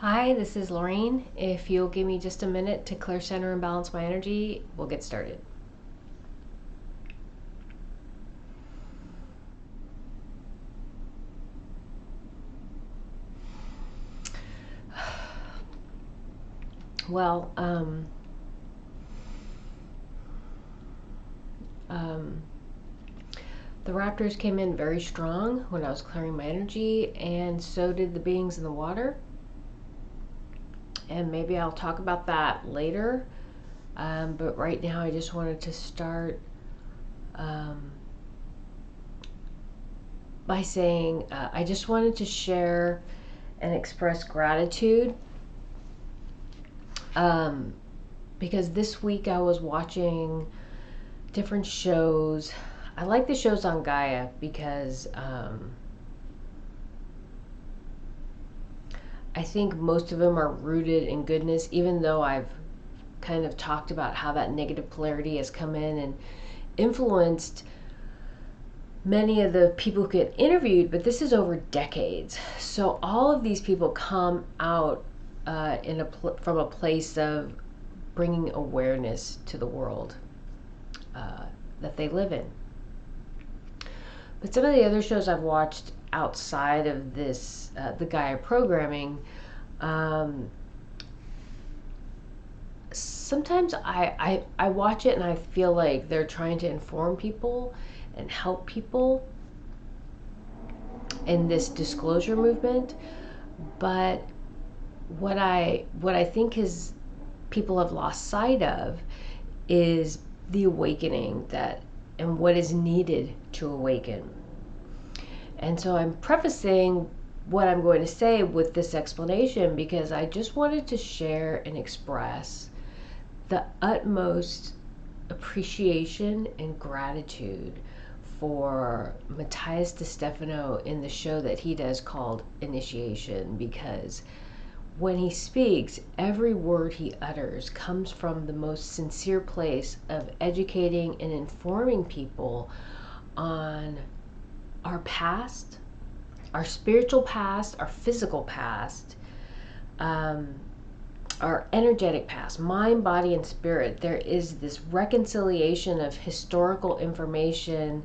Hi, this is Lorraine. If you'll give me just a minute to clear center and balance my energy, we'll get started. Well, um, the raptors came in very strong when I was clearing my energy, and so did the beings in the water. And maybe I'll talk about that later. But right now, I just wanted to start by saying I just wanted to share and express gratitude because this week I was watching different shows. I like the shows on Gaia because I think most of them are rooted in goodness, even though I've kind of talked about how that negative polarity has come in and influenced many of the people who get interviewed, but this is over decades. So all of these people come out from a place of bringing awareness to the world that they live in. But some of the other shows I've watched outside of this, the Gaia programming, sometimes I watch it and I feel like they're trying to inform people and help people in this disclosure movement. But what I think is people have lost sight of is the awakening that and what is needed to awaken. And so I'm prefacing what I'm going to say with this explanation because I just wanted to share and express the utmost appreciation and gratitude for Matthias DeStefano in the show that he does called Initiation, because when he speaks, every word he utters comes from the most sincere place of educating and informing people on our past, our spiritual past, our physical past, our energetic past, mind, body, and spirit. There is this reconciliation of historical information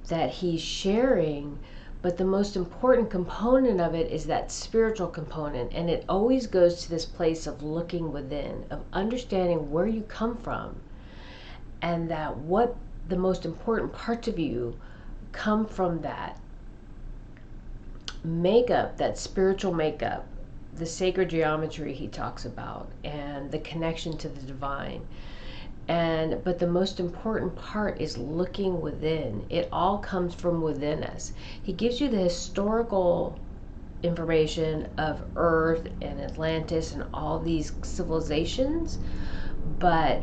that he's sharing, but the most important component of it is that spiritual component, and it always goes to this place of looking within, of understanding where you come from, and that what the most important parts of you come from that makeup, that spiritual makeup, the sacred geometry he talks about, and the connection to the divine. But the most important part is looking within. It all comes from within us. He gives you the historical information of Earth and Atlantis and all these civilizations, but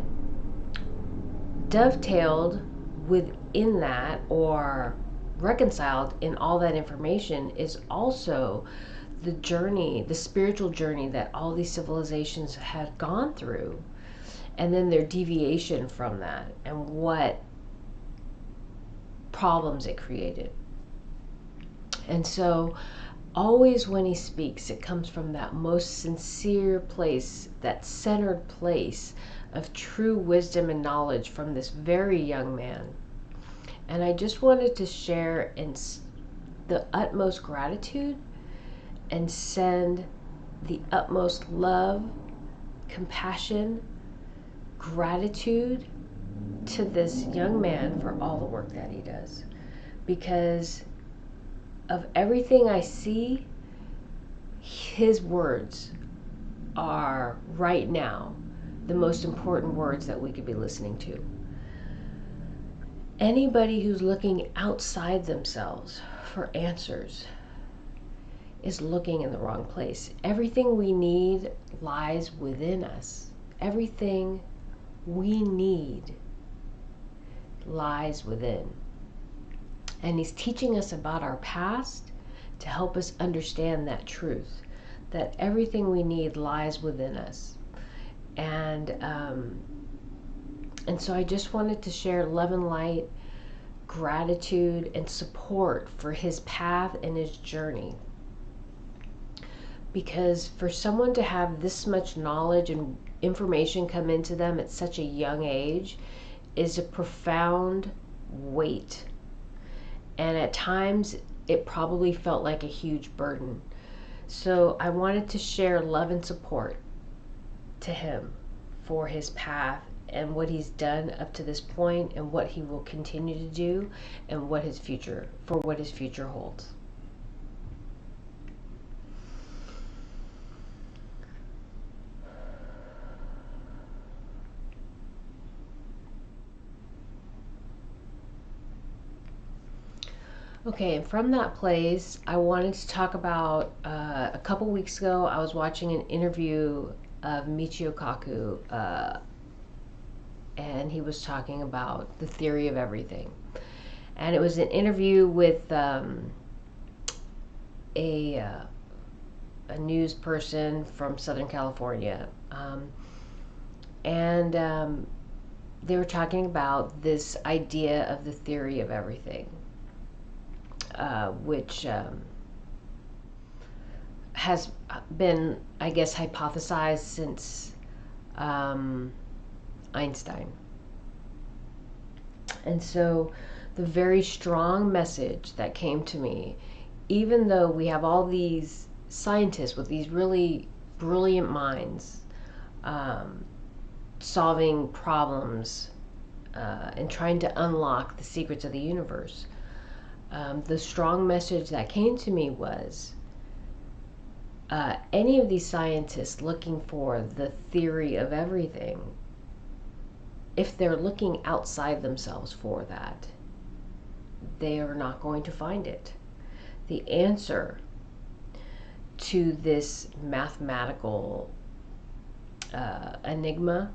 dovetailed within that, or reconciled in all that information, is also the journey, the spiritual journey that all these civilizations had gone through, and then their deviation from that and what problems it created. And so always when he speaks, it comes from that most sincere place, that centered place of true wisdom and knowledge from this very young man. And I just wanted to share in the utmost gratitude and send the utmost love, compassion, gratitude to this young man for all the work that he does. Because of everything I see, his words are right now the most important words that we could be listening to. Anybody who's looking outside themselves for answers is looking in the wrong place. Everything we need lies within us. Everything we need lies within. And he's teaching us about our past to help us understand that truth, that everything we need lies within us. And so I just wanted to share love and light, gratitude, and support for his path and his journey. because for someone to have this much knowledge and information come into them at such a young age is a profound weight. And at times, it probably felt like a huge burden. So I wanted to share love and support to him for his path and what he's done up to this point and what he will continue to do and what his future holds. Okay, and from that place, I wanted to talk about a couple weeks ago, I was watching an interview of Michio Kaku, and he was talking about the theory of everything. And it was an interview with a news person from Southern California. And they were talking about this idea of the theory of everything. Which has been, I guess, hypothesized since Einstein. And so the very strong message that came to me, even though we have all these scientists with these really brilliant minds solving problems and trying to unlock the secrets of the universe, the strong message that came to me was any of these scientists looking for the theory of everything, if they're looking outside themselves for that, they are not going to find it. The answer to this mathematical enigma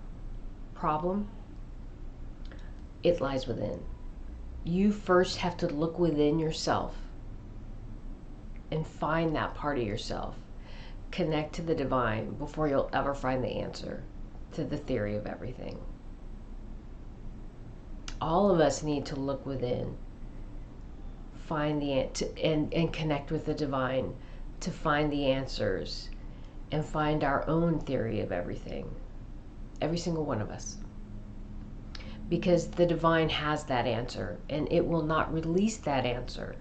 problem, it lies within. You first have to look within yourself and find that part of yourself. Connect to the divine before you'll ever find the answer to the theory of everything. All of us need to look within, find and connect with the divine to find the answers and find our own theory of everything. Every single one of us. Because the divine has that answer, and it will not release that answer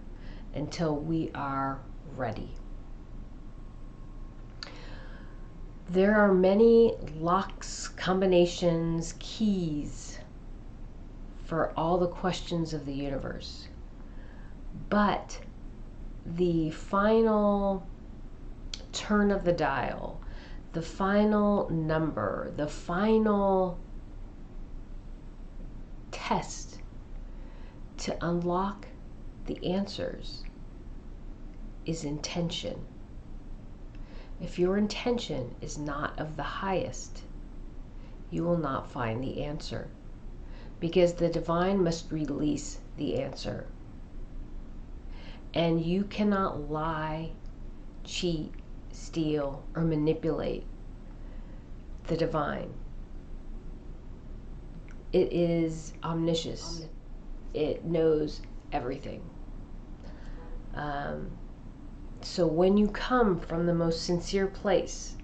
until we are ready. There are many locks, combinations, keys for all the questions of the universe. But the final turn of the dial, the final number, the final test to unlock the answers is intention. If your intention is not of the highest, you will not find the answer, because the divine must release the answer. And you cannot lie, cheat, steal, or manipulate the divine. It is omniscient. It knows everything. So when you come from the most sincere place,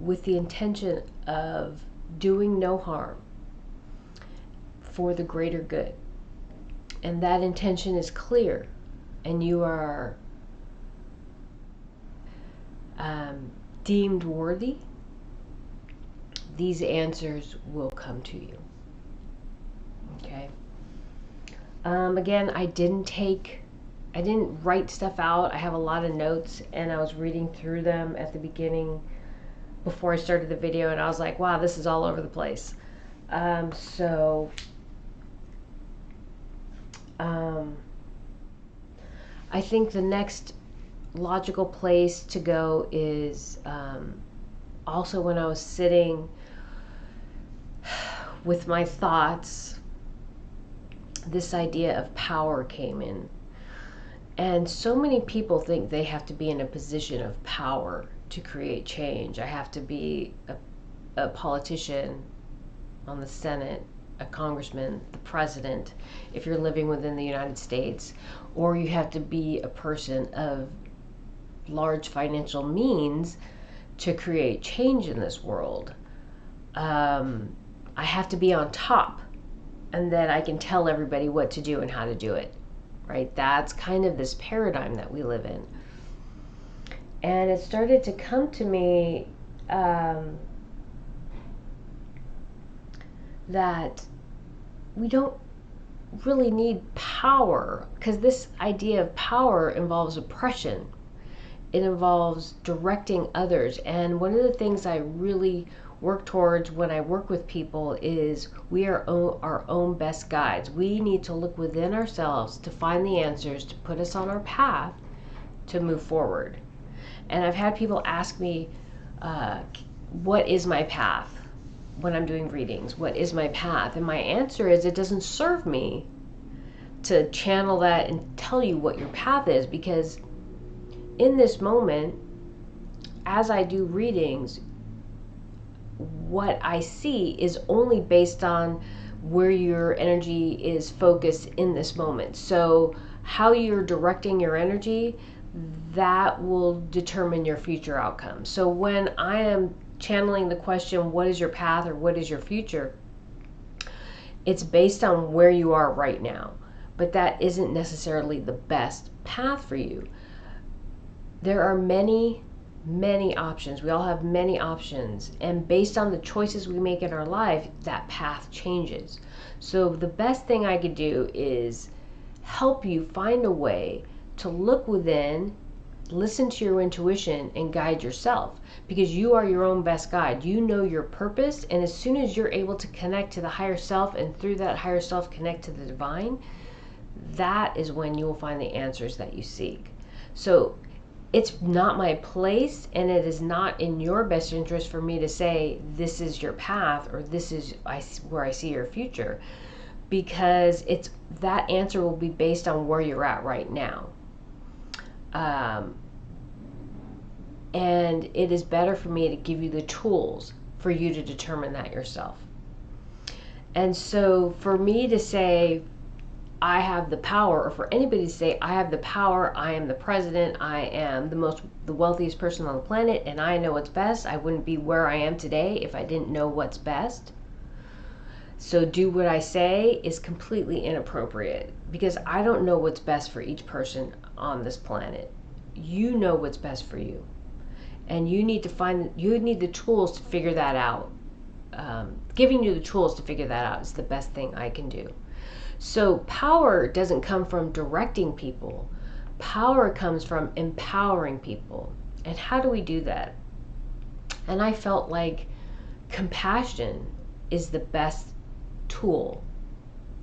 with the intention of doing no harm for the greater good, and that intention is clear, and you are deemed worthy, these answers will come to you. Okay. Again, I didn't write stuff out. I have a lot of notes, and I was reading through them at the beginning before I started the video, and I was like, wow, this is all over the place. I think the next logical place to go is also when I was sitting with my thoughts, this idea of power came in. And so many people think they have to be in a position of power to create change. I have to be a politician on the Senate, a congressman, the president, if you're living within the United States, or you have to be a person of large financial means to create change in this world. I have to be on top, and then I can tell everybody what to do and how to do it, right? That's kind of this paradigm that we live in. And it started to come to me that we don't really need power, because this idea of power involves oppression. It involves directing others. And one of the things I really work towards when I work with people is we are our own best guides. We need to look within ourselves to find the answers to put us on our path to move forward. And I've had people ask me, what is my path? When I'm doing readings, what is my path? And my answer is, it doesn't serve me to channel that and tell you what your path is, because in this moment, as I do readings, what I see is only based on where your energy is focused in this moment. So how you're directing your energy, that will determine your future outcome. So when I am channeling the question, what is your path or what is your future, it's based on where you are right now. But that isn't necessarily the best path for you. There are many options. We all have many options. And based on the choices we make in our life, that path changes. So the best thing I could do is help you find a way to look within, listen to your intuition, and guide yourself, because you are your own best guide. You know your purpose, and as soon as you're able to connect to the higher self, and through that higher self connect to the divine, that is when you will find the answers that you seek. So it's not my place, and it is not in your best interest for me to say this is your path or this is where I see your future, because it's that answer will be based on where you're at right now. And it is better for me to give you the tools for you to determine that yourself. And so for me to say I have the power, or for anybody to say I have the power, I am the president, I am the wealthiest person on the planet, and I know what's best, I wouldn't be where I am today if I didn't know what's best. So do what I say is completely inappropriate, because I don't know what's best for each person on this planet. You know what's best for you, and you need the tools to figure that out. Giving you the tools to figure that out is the best thing I can do. So power doesn't come from directing people. Power comes from empowering people. And how do we do that? And I felt like compassion is the best tool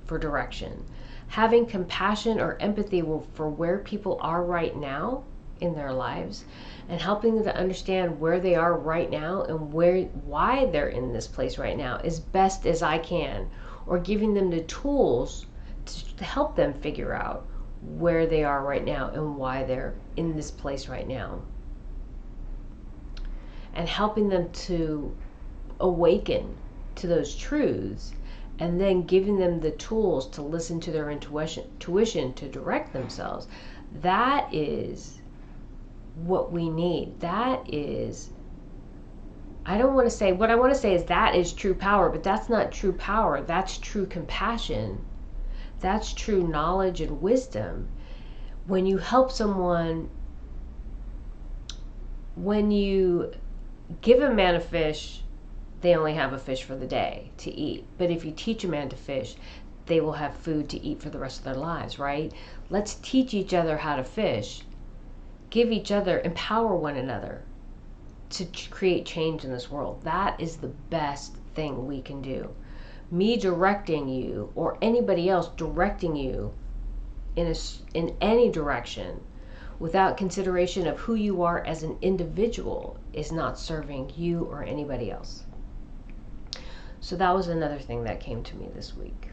for direction. Having compassion or empathy for where people are right now in their lives, and helping them to understand where they are right now and why they're in this place right now as best as I can, or giving them the tools to help them figure out where they are right now and why they're in this place right now, and helping them to awaken to those truths, and then giving them the tools to listen to their intuition to direct themselves. That is what we need. That is, I don't want to say, what I want to say is that is true power, but that's not true power. That's true compassion. That's true knowledge and wisdom. When you help someone, when you give a man a fish, they only have a fish for the day to eat. But if you teach a man to fish, they will have food to eat for the rest of their lives, right? Let's teach each other how to fish. Give each other, empower one another to create change in this world. That is the best thing we can do. Me directing you, or anybody else directing you in any direction without consideration of who you are as an individual, is not serving you or anybody else. So that was another thing that came to me this week.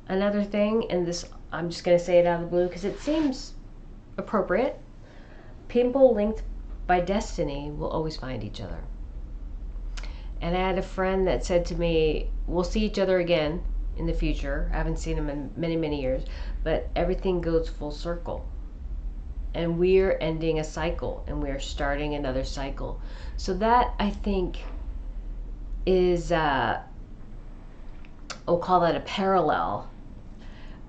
Another thing, and this, I'm just going to say it out of the blue because it seems appropriate. People linked by destiny will always find each other. And I had a friend that said to me, we'll see each other again, in the future. I haven't seen him in many, many years, but everything goes full circle. And we're ending a cycle and we're starting another cycle. So that, I think, is, I'll call that a parallel.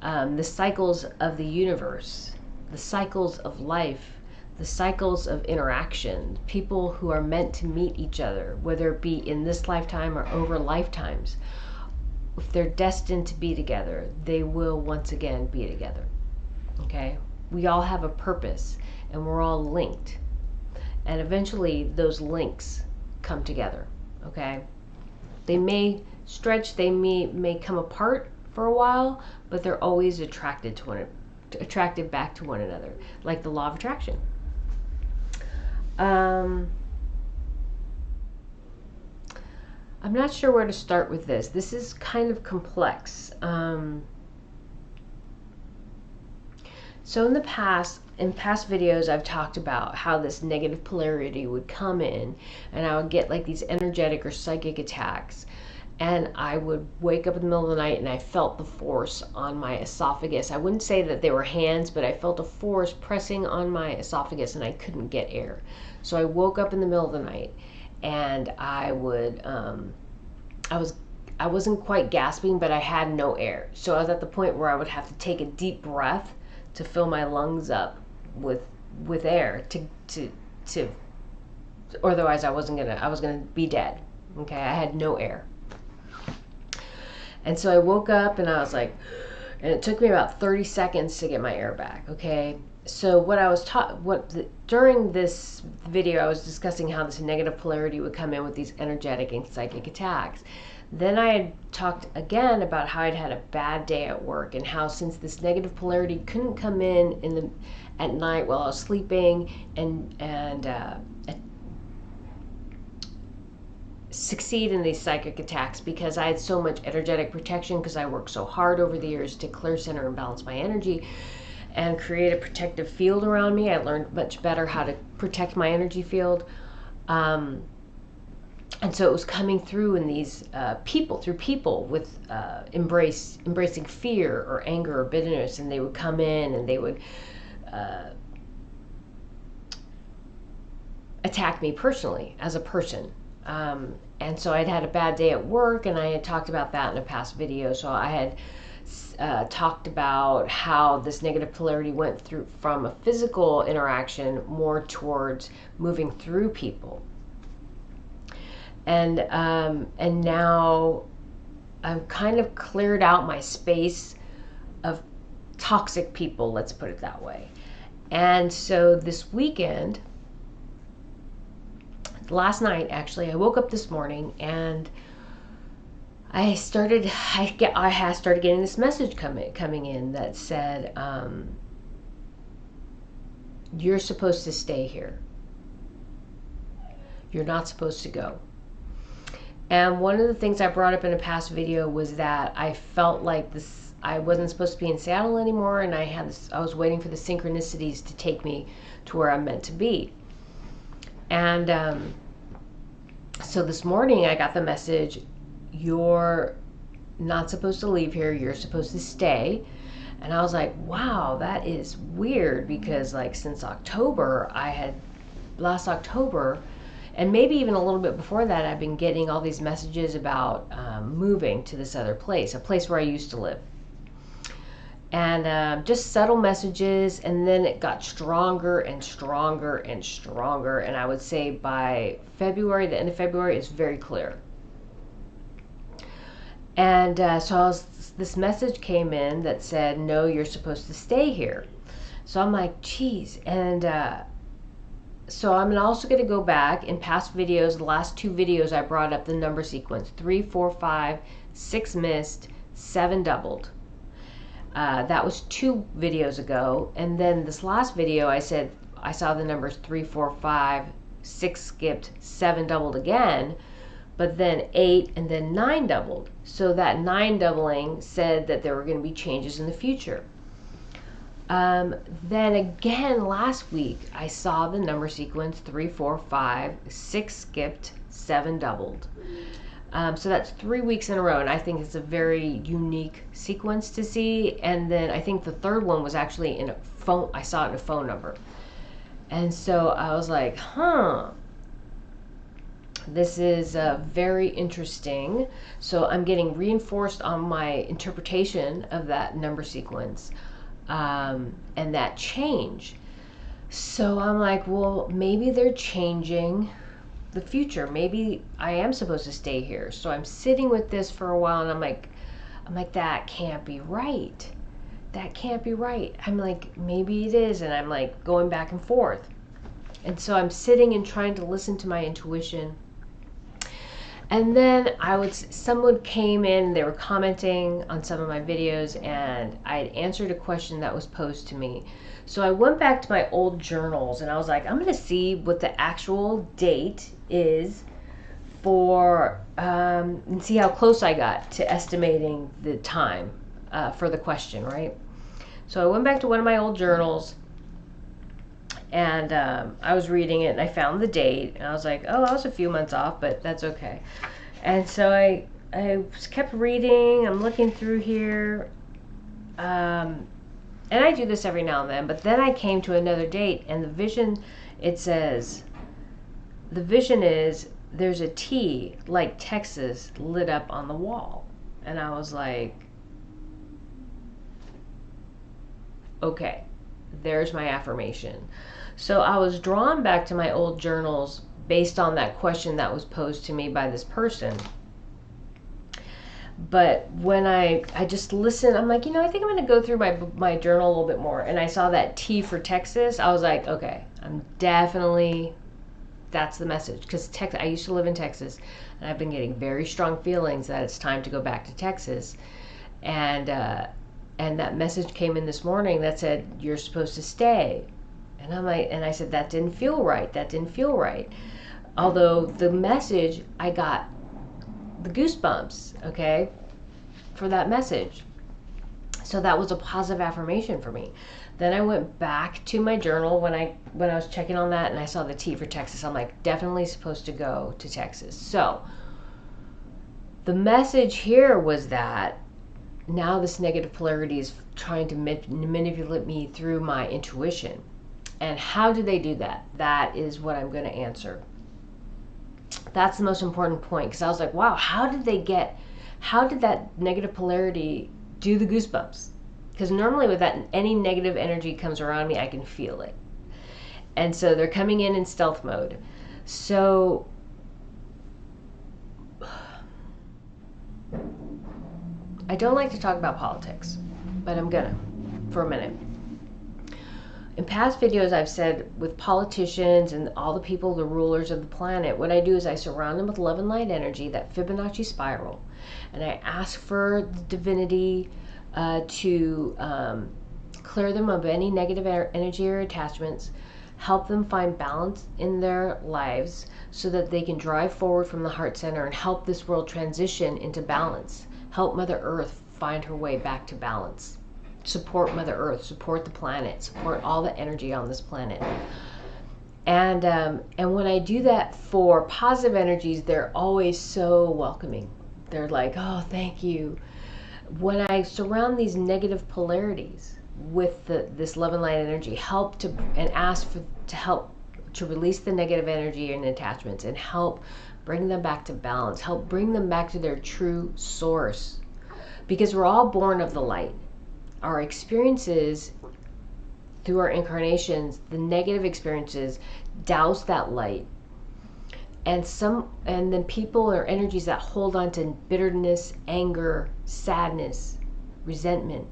The cycles of the universe, the cycles of life, the cycles of interaction, people who are meant to meet each other, whether it be in this lifetime or over lifetimes. If they're destined to be together, they will once again be together. Okay? We all have a purpose and we're all linked. And eventually those links come together. Okay? They may stretch, they may come apart for a while, but they're always attracted back to one another, like the law of attraction. I'm not sure where to start with this. This is kind of complex. So in past videos, I've talked about how this negative polarity would come in, and I would get like these energetic or psychic attacks. And I would wake up in the middle of the night and I felt the force on my esophagus. I wouldn't say that they were hands, but I felt a force pressing on my esophagus and I couldn't get air. So I woke up in the middle of the night and I would, I wasn't quite gasping, but I had no air. So I was at the point where I would have to take a deep breath to fill my lungs up with air to or otherwise I was gonna be dead. Okay, I had no air. And so I woke up and I was like, and it took me about 30 seconds to get my air back. Okay. So what I was during this video, I was discussing how this negative polarity would come in with these energetic and psychic attacks. Then I had talked again about how I'd had a bad day at work and how since this negative polarity couldn't come in at night while I was sleeping and succeed in these psychic attacks because I had so much energetic protection because I worked so hard over the years to clear, center, and balance my energy and create a protective field around me. I learned much better how to protect my energy field. And so it was coming through in these people with embracing fear or anger or bitterness, and they would come in and they would attack me personally as a person. And so I'd had a bad day at work, and I had talked about that in a past video. So I had talked about how this negative polarity went through from a physical interaction more towards moving through people. And now I've kind of cleared out my space of toxic people, let's put it that way. And so this weekend, last night actually, I woke up this morning and I started getting this message coming in that said, you're supposed to stay here. You're not supposed to go. And one of the things I brought up in a past video was that I felt like I wasn't supposed to be in Seattle anymore, and I was waiting for the synchronicities to take me to where I'm meant to be. And so this morning I got the message, you're not supposed to leave here, you're supposed to stay. And I was like, wow, that is weird, because like since October, last October, and maybe even a little bit before that, I've been getting all these messages about moving to this other place, a place where I used to live. And just subtle messages, and then it got stronger and stronger and stronger. And I would say by February, the end of February, it's very clear. And so this message came in that said, no, you're supposed to stay here. So I'm like, geez. And so I'm also going to go back in past videos. The last two videos I brought up the number sequence, 3, 4, 5, 6 missed, 7 doubled. That was 2 videos ago. And then this last video I said I saw the numbers 3, 4, 5, 6 skipped, 7 doubled again, but then 8 and then 9 doubled. So that 9 doubling said that there were going to be changes in the future. Then again last week I saw the number sequence 3, 4, 5, 6 skipped, 7 doubled. So that's 3 weeks in a row, and I think it's a very unique sequence to see. And then I think the third one was actually in a phone. I saw it in a phone number, and so I was like, "Huh, this is very interesting." So I'm getting reinforced on my interpretation of that number sequence, and that change. So I'm like, well, maybe they're changing the future. Maybe I am supposed to stay here. So I'm sitting with this for a while, and I'm like, that can't be right. That can't be right. I'm like, maybe it is, and I'm like going back and forth. And so I'm sitting and trying to listen to my intuition. And then someone came in, they were commenting on some of my videos, and I had answered a question that was posed to me. So I went back to my old journals, and I was like, I'm going to see what the actual date is for, and see how close I got to estimating the time for the question, right? So I went back to one of my old journals, and I was reading it, and I found the date, and I was like, oh, I was a few months off, but that's okay. And so I kept reading. I'm looking through here, and I do this every now and then, but then I came to another date, and the vision, it says, the vision is there's a T like Texas lit up on the wall. And I was like, okay, there's my affirmation. So I was drawn back to my old journals based on that question that was posed to me by this person. But when I just listened, I'm like, I think I'm going to go through my journal a little bit more. And I saw that T for Texas. I was like, okay, that's the message. Because I used to live in Texas, and I've been getting very strong feelings that it's time to go back to Texas. And that message came in this morning that said, you're supposed to stay. And I said, that didn't feel right. That didn't feel right. Although the message, I got the goosebumps, okay, for that message. So that was a positive affirmation for me. Then I went back to my journal when I was checking on that, and I saw the T for Texas. I'm like, definitely supposed to go to Texas. So the message here was that now this negative polarity is trying to manipulate me through my intuition. And how do they do that? That is what I'm going to answer. That's the most important point, because I was like, wow, how did that negative polarity do the goosebumps? Because normally with that, any negative energy comes around me, I can feel it. And so they're coming in stealth mode. So I don't like to talk about politics, but I'm gonna for a minute. In past videos, I've said with politicians and all the people, the rulers of the planet, what I do is I surround them with love and light energy, that Fibonacci spiral, and I ask for the divinity to clear them of any negative energy or attachments, help them find balance in their lives so that they can drive forward from the heart center and help this world transition into balance, help Mother Earth find her way back to balance. Support Mother Earth, support the planet, support all the energy on this planet. And when I do that for positive energies, they're always so welcoming. They're like, oh, thank you. When I surround these negative polarities with this love and light energy, ask to help to release the negative energy and attachments, and help bring them back to balance, help bring them back to their true source. Because we're all born of the light. Our experiences through our incarnations, the negative experiences, douse that light. And then people or energies that hold on to bitterness, anger, sadness, resentment,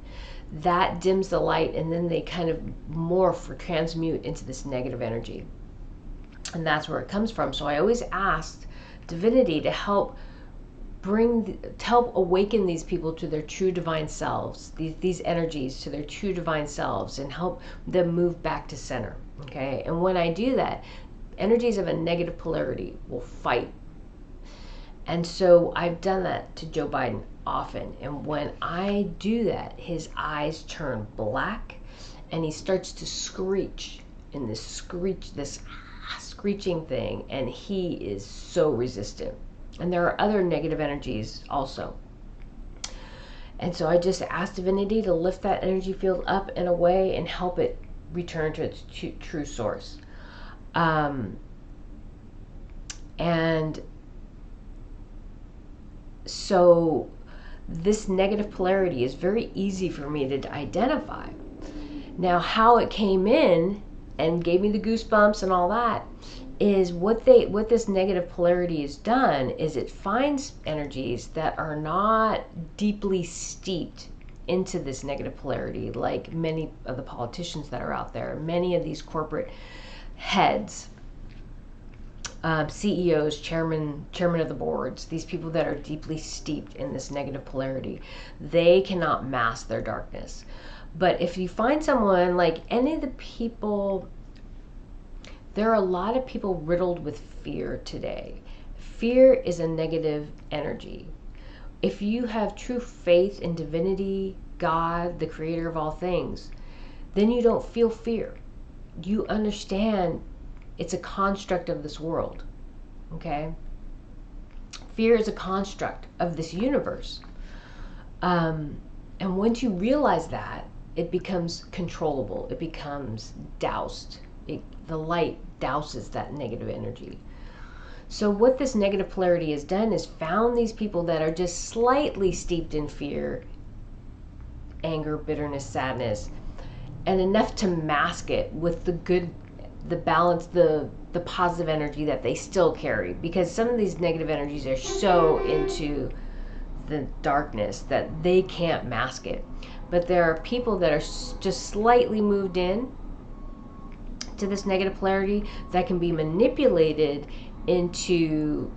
that dims the light, and then they kind of morph or transmute into this negative energy. And that's where it comes from. So I always asked Divinity to help awaken these people to their true divine selves, these energies to their true divine selves, and help them move back to center. Okay, and when I do that, energies of a negative polarity will fight. And so I've done that to Joe Biden often, and when I do that, his eyes turn black, and he starts to screech in this screeching thing, and he is so resistant. And there are other negative energies also. And so I just asked Divinity to lift that energy field up and away and help it return to its true source. And so this negative polarity is very easy for me to identify. Now, how it came in and gave me the goosebumps and all that is what this negative polarity has done is it finds energies that are not deeply steeped into this negative polarity, like many of the politicians that are out there, many of these corporate heads, CEOs, chairman of the boards, these people that are deeply steeped in this negative polarity, they cannot mask their darkness. But if you find someone like any of the people, there are a lot of people riddled with fear today. Fear is a negative energy. If you have true faith in divinity, God, the creator of all things, then you don't feel fear. You understand it's a construct of this world, okay? Fear is a construct of this universe. And once you realize that, it becomes controllable. It becomes doused. The light douses that negative energy. So what this negative polarity has done is found these people that are just slightly steeped in fear, anger, bitterness, sadness, and enough to mask it with the good, the balance, the positive energy that they still carry. Because some of these negative energies are so into the darkness that they can't mask it. But there are people that are just slightly moved in to this negative polarity that can be manipulated into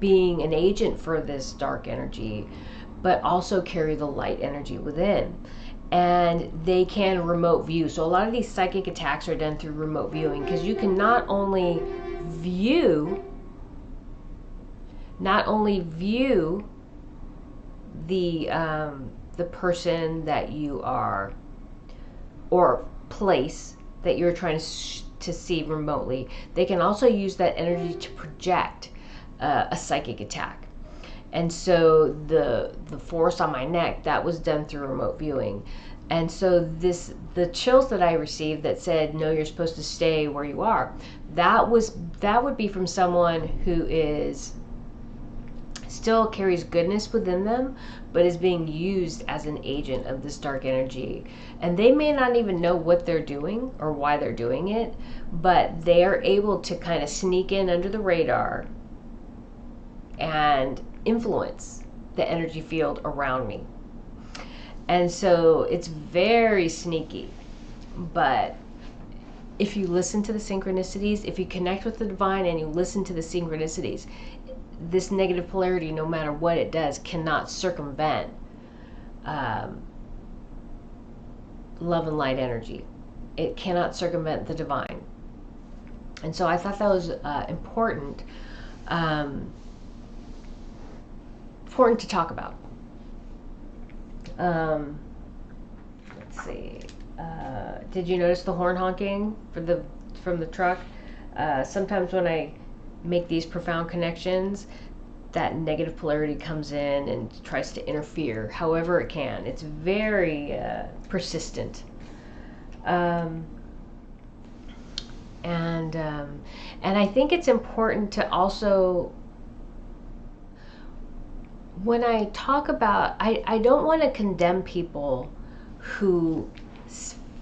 being an agent for this dark energy, but also carry the light energy within. And they can remote view. So a lot of these psychic attacks are done through remote viewing, because you can not only view the person that you are, or place that you're trying to see remotely. They can also use that energy to project a psychic attack. And so the force on my neck, that was done through remote viewing. And so the chills that I received that said, no, you're supposed to stay where you are, that would be from someone who is still carries goodness within them, but is being used as an agent of this dark energy. And they may not even know what they're doing or why they're doing it, but they are able to kind of sneak in under the radar and influence the energy field around me. And so it's very sneaky. But if you listen to the synchronicities, if you connect with the divine and you listen to the synchronicities, this negative polarity, no matter what it does, cannot circumvent love and light energy. It cannot circumvent the divine. And so I thought that was important to talk about. Let's see. Did you notice the horn honking from the truck? Sometimes when I make these profound connections, that negative polarity comes in and tries to interfere however it can. It's very persistent. And I think it's important to also, when I talk about, I don't want to condemn people who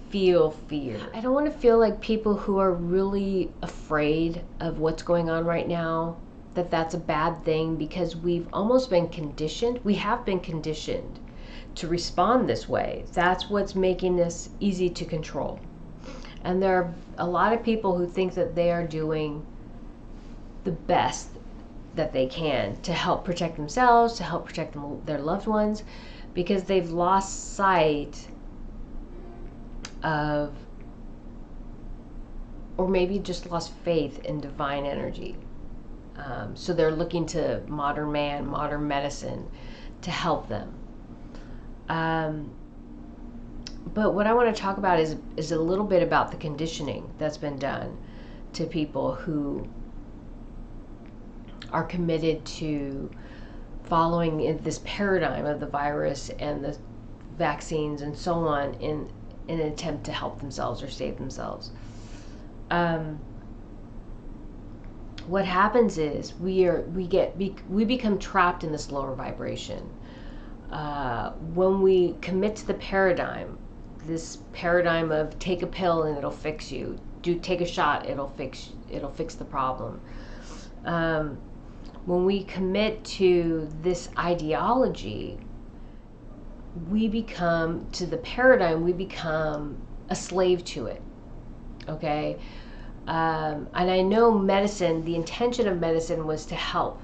feel fear. I don't want to feel like people who are really afraid of what's going on right now, that's a bad thing, because we've almost been conditioned. We have been conditioned to respond this way. That's what's making this easy to control. And there are a lot of people who think that they are doing the best that they can to help protect themselves, to help protect their loved ones, because they've lost sight of, or maybe just lost faith in divine energy. So they're looking to modern man, modern medicine to help them. But what I want to talk about is a little bit about the conditioning that's been done to people who are committed to following in this paradigm of the virus and the vaccines and so on in an attempt to help themselves or save themselves. What happens is we become trapped in this lower vibration when we commit to the paradigm, this paradigm of take a pill and it'll fix you, take a shot, it'll fix the problem. When we commit to this ideology, we become a slave to it. Okay. And I know medicine, the intention of medicine was to help,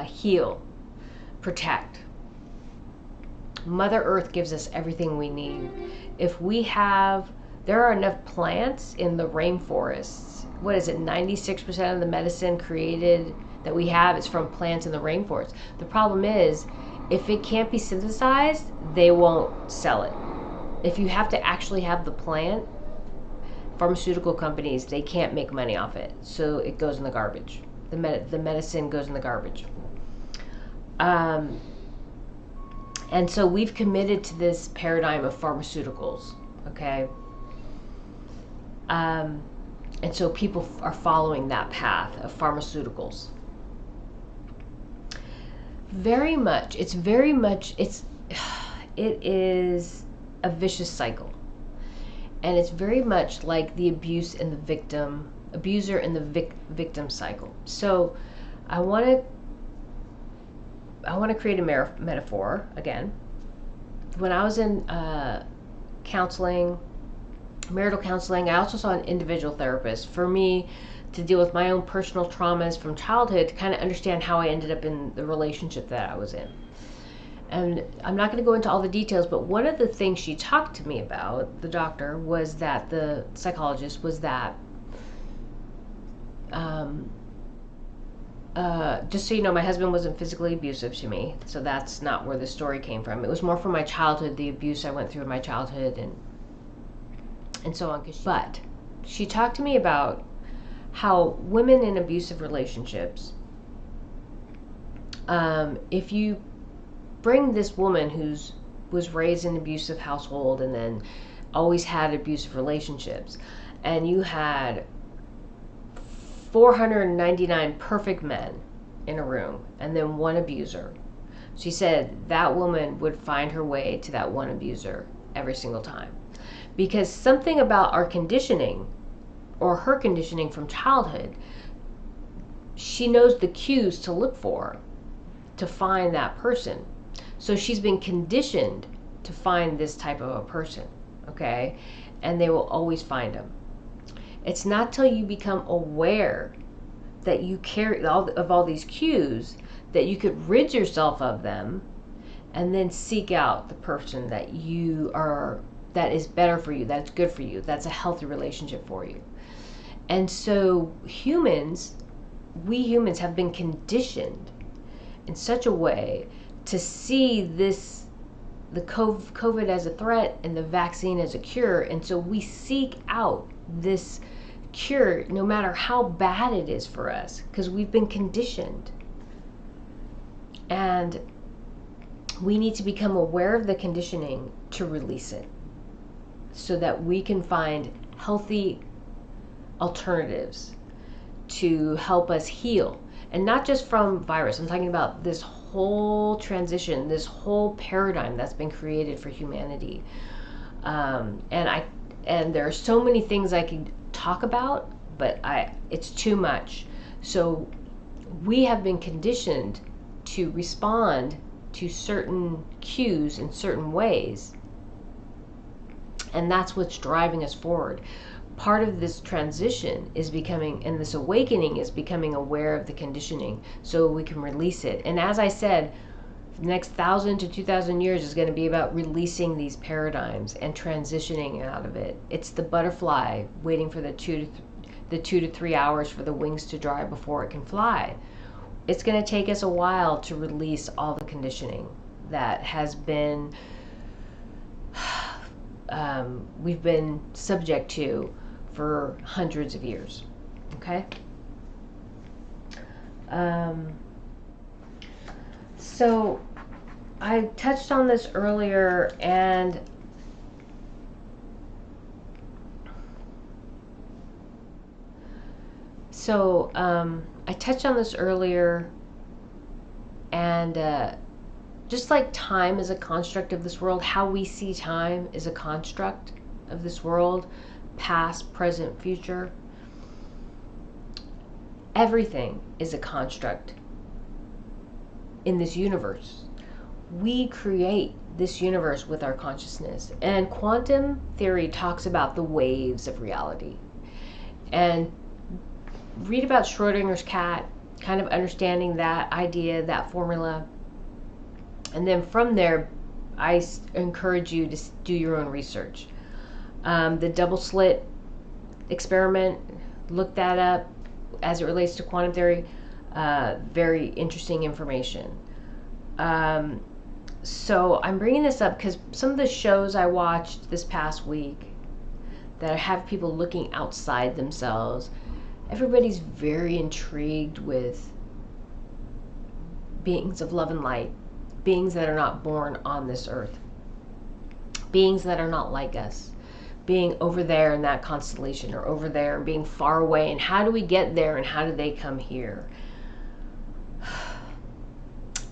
heal, protect. Mother Earth gives us everything we need. There are enough plants in the rainforests. What is it, 96% of the medicine created that we have is from plants in the rainforest. The problem is, if it can't be synthesized, they won't sell it. If you have to actually have the plant, pharmaceutical companies, they can't make money off it, so it goes in the garbage. The medicine goes in the garbage. And so we've committed to this paradigm of pharmaceuticals, okay? And so people are following that path of pharmaceuticals. It is a vicious cycle. And it's very much like the abuser and the victim cycle. So I want to create a metaphor again. When I was in marital counseling, I also saw an individual therapist for me to deal with my own personal traumas from childhood, to kind of understand how I ended up in the relationship that I was in. And I'm not going to go into all the details, but one of the things she talked to me about, the doctor, was that the psychologist, was that just so you know, my husband wasn't physically abusive to me, so that's not where the story came from. It was more from my childhood, the abuse I went through in my childhood, and so on. But she talked to me about how women in abusive relationships, if you bring this woman was raised in an abusive household and then always had abusive relationships, and you had 499 perfect men in a room and then one abuser, she said that woman would find her way to that one abuser every single time, because something about our conditioning, or her conditioning from childhood, she knows the cues to look for to find that person. So she's been conditioned to find this type of a person, okay? And they will always find them. It's not till you become aware that you carry all these cues that you could rid yourself of them and then seek out the person that that is better for you, that's good for you, that's a healthy relationship for you. And so we humans have been conditioned in such a way to see the COVID as a threat and the vaccine as a cure. And so we seek out this cure no matter how bad it is for us, because we've been conditioned. And we need to become aware of the conditioning to release it, so that we can find healthy alternatives to help us heal. And not just from virus, I'm talking about this whole transition, this whole paradigm that's been created for humanity. And there are so many things I could talk about, but it's too much. So we have been conditioned to respond to certain cues in certain ways, and that's what's driving us forward. Part of this transition is and this awakening is becoming aware of the conditioning so we can release it. And as I said, the next 1,000 to 2,000 years is going to be about releasing these paradigms and transitioning out of it. It's the butterfly waiting for the 2 to 3 hours for the wings to dry before it can fly. It's going to take us a while to release all the conditioning that has been we've been subject to for hundreds of years. Okay? So I touched on this earlier, and I touched on this earlier, and just like time is a construct of this world, how we see time is a construct of this world, past, present, future. Everything is a construct in this universe. We create this universe with our consciousness. And quantum theory talks about the waves of reality. And read about Schrodinger's cat, kind of understanding that idea, that formula. And then from there, I encourage you to do your own research. The double slit experiment, look that up as it relates to quantum theory. Very interesting information. So I'm bringing this up because some of the shows I watched this past week that have people looking outside themselves, everybody's very intrigued with beings of love and light, beings that are not born on this earth, beings that are not like us, being over there in that constellation or over there and being far away, and how do we get there and how do they come here?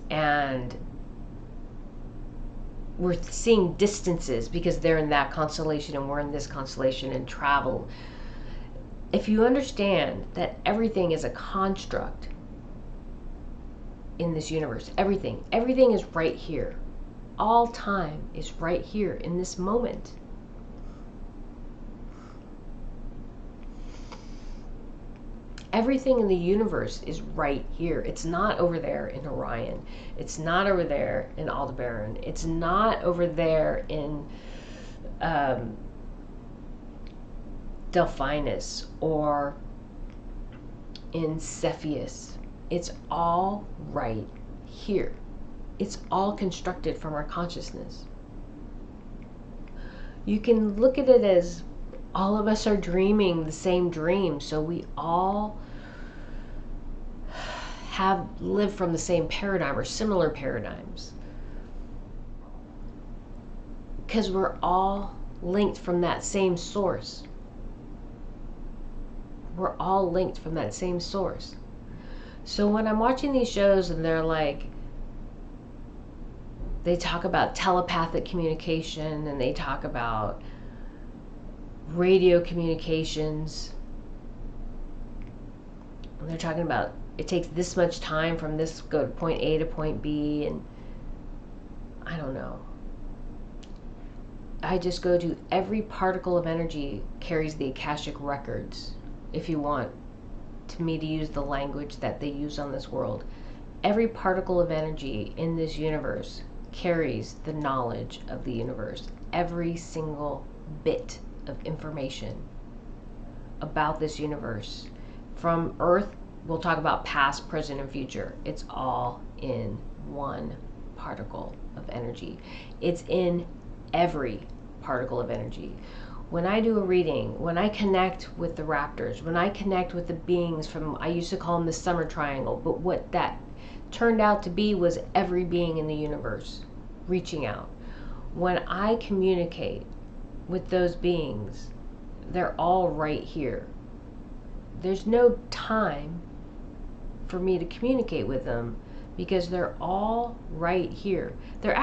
And we're seeing distances because they're in that constellation and we're in this constellation, and travel. If you understand that everything is a construct in this universe, everything is right here. All time is right here in this moment. Everything in the universe is right here. It's not over there in Orion. It's not over there in Aldebaran. It's not over there in Delphinus or in Cepheus. It's all right here. It's all constructed from our consciousness. You can look at it as all of us are dreaming the same dream, so we all have lived from the same paradigm or similar paradigms, because we're all linked from that same source. We're all linked from that same source. So when I'm watching these shows and they're like, they talk about telepathic communication and they talk about radio communications, and they're talking about it takes this much time from this go to point A to point B, and I don't know. I just go to every particle of energy carries the Akashic records, if you want me to use the language that they use on this world. Every particle of energy in this universe carries the knowledge of the universe. Every single bit of information about this universe, from Earth, we'll talk about past, present, and future. It's all in one particle of energy. It's in every particle of energy. When I do a reading, when I connect with the raptors, when I connect with the beings from, I used to call them the summer triangle, but what that turned out to be was every being in the universe reaching out. When I communicate with those beings, they're all right here. There's no time for me to communicate with them because they're all right here. They're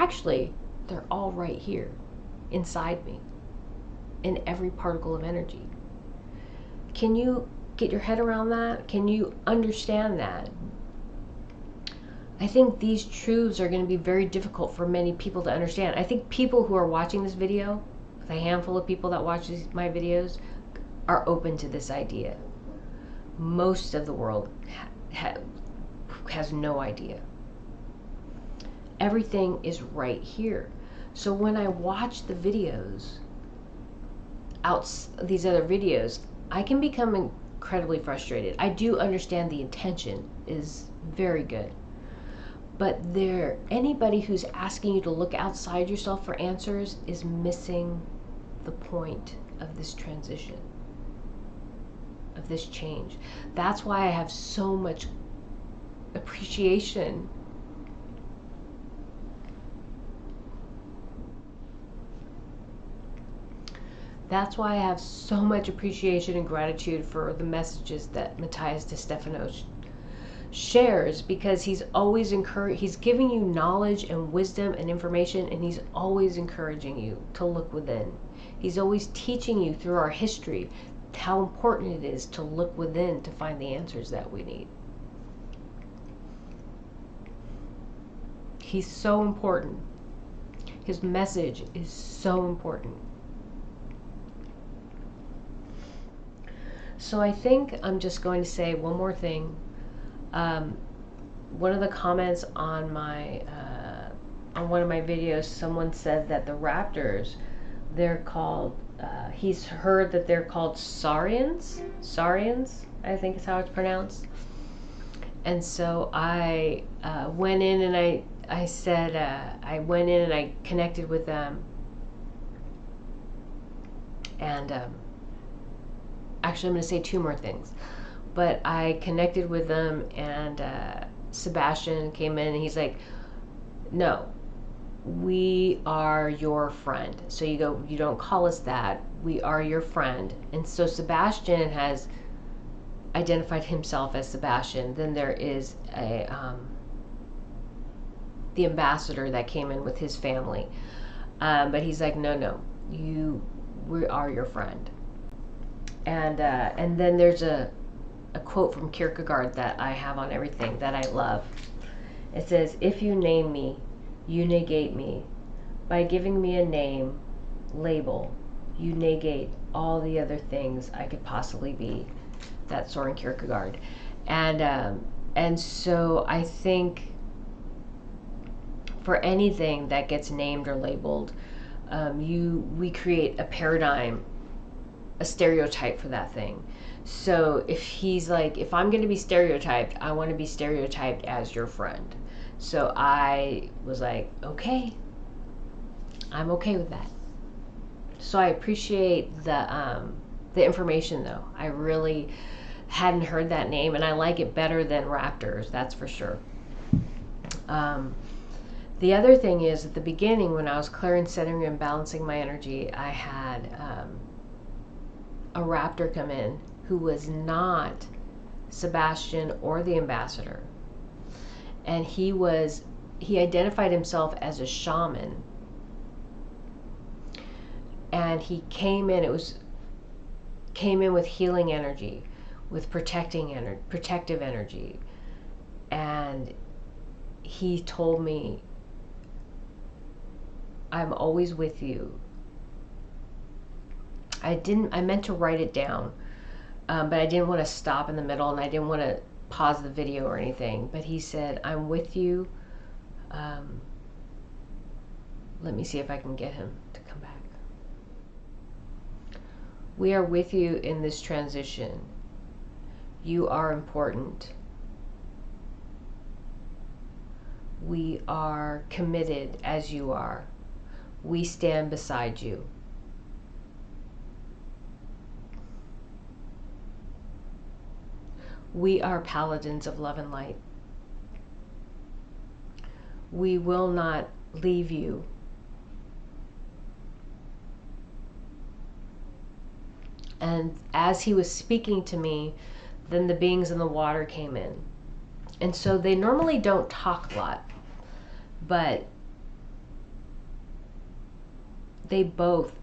all right here inside me, in every particle of energy. Can you get your head around that? Can you understand that? I think these truths are going to be very difficult for many people to understand. I think people who are watching this video, the handful of people that watch my videos, are open to this idea. Most of the world has no idea. Everything is right here. So when I watch the videos, these other videos, I can become incredibly frustrated. I do understand the intention is very good, but anybody who's asking you to look outside yourself for answers is missing the point of this transition, of this change. That's why I have so much appreciation. That's why I have so much appreciation and gratitude for the messages that Matthias de Stefano shares, because he's always he's giving you knowledge and wisdom and information, and he's always encouraging you to look within. He's always teaching you through our history how important it is to look within to find the answers that we need. He's so important. His message is so important. So I think I'm just going to say one more thing. One of the comments on on one of my videos, someone said that the raptors, they're called, he's heard that they're called saurians, I think is how it's pronounced. And so I went in and I said, I went in and I connected with them. And actually, I'm going to say two more things. But I connected with them, and Sebastian came in and he's like, no, we are your friend. So you go, you don't call us that. We are your friend. And so Sebastian has identified himself as Sebastian. Then there is the ambassador that came in with his family. But he's like, no, we are your friend. And then there's a quote from Kierkegaard that I have on everything that I love. It says, if you name me, you negate me. By giving me a name, label, you negate all the other things I could possibly be. That's Soren Kierkegaard. And so I think for anything that gets named or labeled, we create a paradigm, a stereotype for that thing. So if he's like, if I'm going to be stereotyped, I want to be stereotyped as your friend. So I was like, okay, I'm okay with that. So I appreciate the information, though. I really hadn't heard that name, and I like it better than raptors, that's for sure. The other thing is, at the beginning, when I was clearing, centering, and balancing my energy, I had a raptor come in who was not Sebastian or the ambassador. And he identified himself as a shaman. And he came in with healing energy, with protective energy. And he told me, I'm always with you. I meant to write it down, but I didn't want to stop in the middle, and I didn't want to pause the video or anything. But he said, I'm with you. Let me see if I can get him to come back. We are with you in this transition. You are important. We are committed as you are. We stand beside you. We are paladins of love and light. We will not leave you. And as he was speaking to me, then the beings in the water came in. And so they normally don't talk a lot, but they both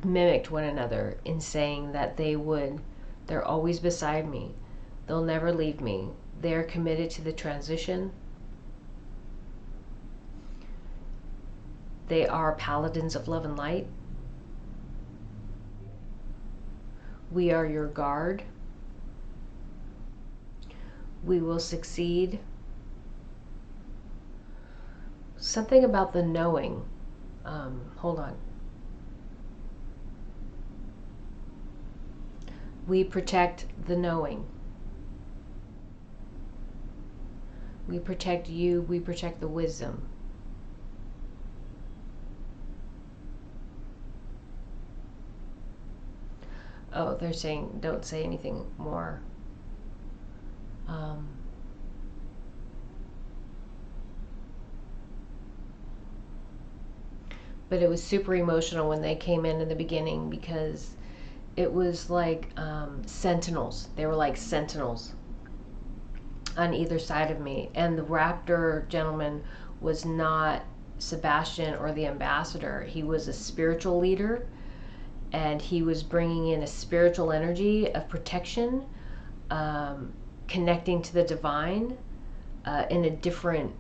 mimicked one another in saying that they're always beside me. They'll never leave me. They're committed to the transition. They are paladins of love and light. We are your guard. We will succeed. Something about the knowing. Hold on. We protect the knowing. We protect you. We protect the wisdom. Oh, they're saying don't say anything more. but it was super emotional when they came in the beginning because it was like sentinels. They were like sentinels on either side of me. And the raptor gentleman was not Sebastian or the ambassador. He was a spiritual leader, and he was bringing in a spiritual energy of protection, connecting to the divine in a different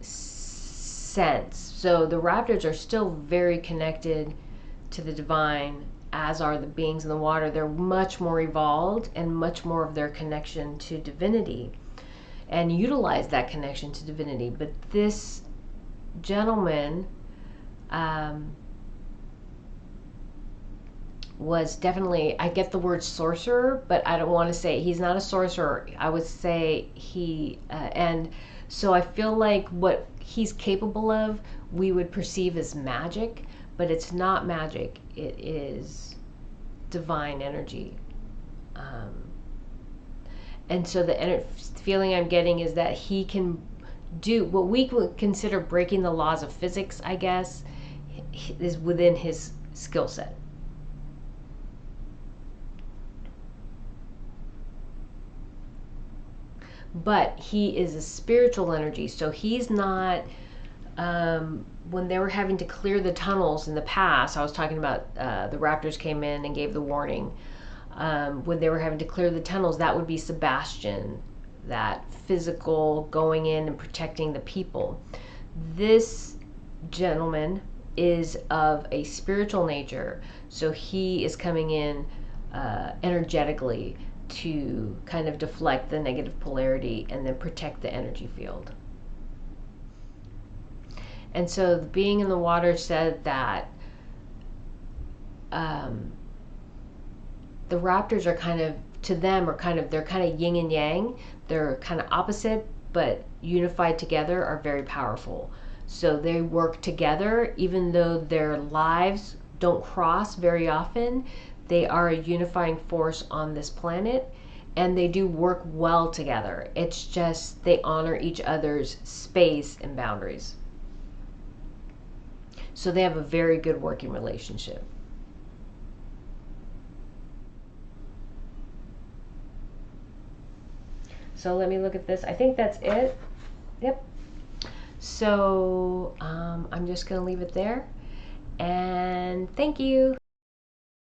sense. So the raptors are still very connected to the divine, as are the beings in the water. They're much more evolved and much more of their connection to divinity and utilize that connection to divinity. But this gentleman was definitely, I get the word sorcerer, but I don't want to say he's not a sorcerer. I would say and so I feel like what he's capable of, we would perceive as magic, but it's not magic. It is divine energy. And so the feeling I'm getting is that he can do what we would consider breaking the laws of physics, I guess, is within his skill set. But he is a spiritual energy, so he's not when they were having to clear the tunnels in the past. I was talking about the raptors came in and gave the warning. When they were having to clear the tunnels, that would be Sebastian, that physical going in and protecting the people. This gentleman is of a spiritual nature, so he is coming in energetically to kind of deflect the negative polarity and then protect the energy field. And so the being in the water said that the raptors are kind of, to them, are kind of, they're kind of yin and yang. They're kind of opposite, but unified together are very powerful. So they work together, even though their lives don't cross very often. They are a unifying force on this planet, and they do work well together. It's just they honor each other's space and boundaries. So they have a very good working relationship. So let me look at this. I think that's it. Yep. So I'm just going to leave it there. And thank you.